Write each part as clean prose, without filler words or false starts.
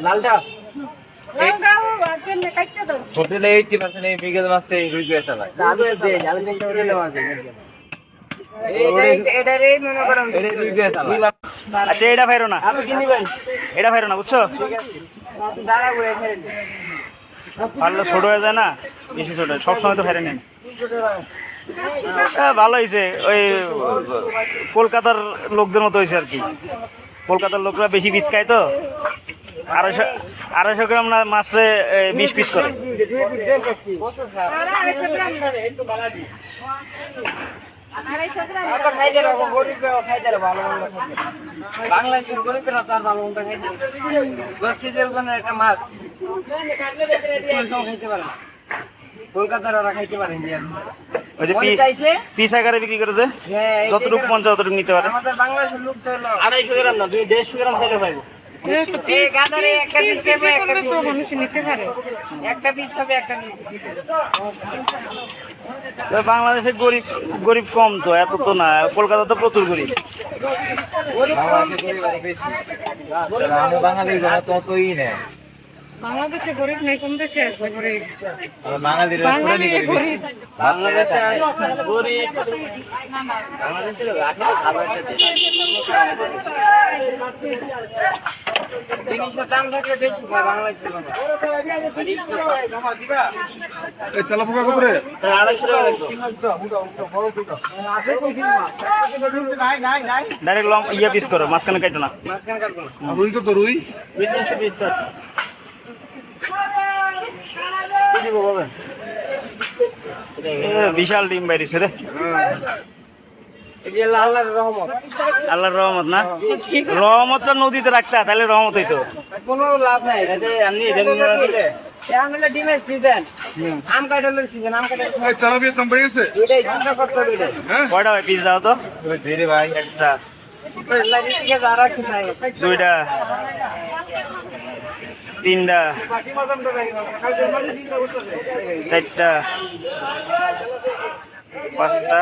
লালটা হোটেলে 80% এই বিকেল মাসে রুই পেয়েছে ভাই আচ্ছা এটা ফাইরো না, এটা ফাইরো না, বুঝছো? পারলে ছোট হয়ে যায় না, বেশি ছোট সবসময় তো ফেরে নেন। ভালো হয়েছে, ওই কলকাতার লোকদের মতো হয়েছে আর কি। কলকাতার লোকরা বেশি পিস খায় তো, 250 গ্রাম না মাছে 20 পিস করে। বাংলাদেশের গরিবেরা তার ভালো মন্দ খাইতে একটা মাছ খাইতে পারে, কলকাতার ওরা খাইতে পারেন। ওই যে পিস আকারে বিক্রি করেছে, যতটুকু মন চায় ততটুকু নিতে পারে। আমাদের বাংলাদেশের লোক তো 250 গ্রাম না, 150 গ্রাম চাইলে পাইবো। একটা পিস হবে, একটা পিস হবে, একটা পিস। বাংলাদেশে গরিব কম তো, এত তো না। কলকাতা তো প্রচুর গরিব। বাঙালি ততই নেই, বাংলাদেশে গরিব নেই, কোন দেশে আছে গরিব? বাঙালিরা গরিব। বাংলাদেশে গরিব, বাংলাদেশের জিনিসের দাম থাকলে বেশি খায় বাংলাদেশের লোক। তেলাপোকা করে 250 টাকা লাগবে। ডাইরেক্ট লং ইয়া পিস করো, মাঝখানে কাটো না। মাঝখানে কাটবো না, রুই তো তো রুই 300 পিস স্যার। বিশাল ডিম বাইরেছে রে। এই যে আল্লাহর রহমত, আল্লাহর রহমত না, রহমতটা নদীতে রাখতে, তাহলে রহমত হইতো। কোনো লাভ নাই। আপনি এটা নিয়ে না দিলে এখন হলো ডিমের সিজন, আম কাঁঠালের সিজন, আম কাঁঠাল তেলাপিয়ার দাম বেড়ে গেছে। দুইটাই চিন্তা করতে হবে। কয়টা হয় পিস দাও তো? ভাই একটা, লাগে থেকে যারা খায় দুইটা, তিনটা, চারটা, পাঁচটা,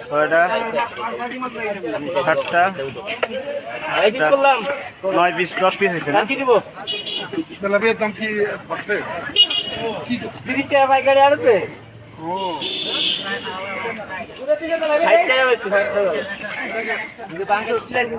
ছয়টা, সাতটা, আটটা, 9 পিস, 10 পিস হয়েছে না? তেলাপিয়ার দাম কি বাড়ছে? 30 টাকা পাইকারি আনছে। ও 60 টাকা বেশি, 60 টাকা।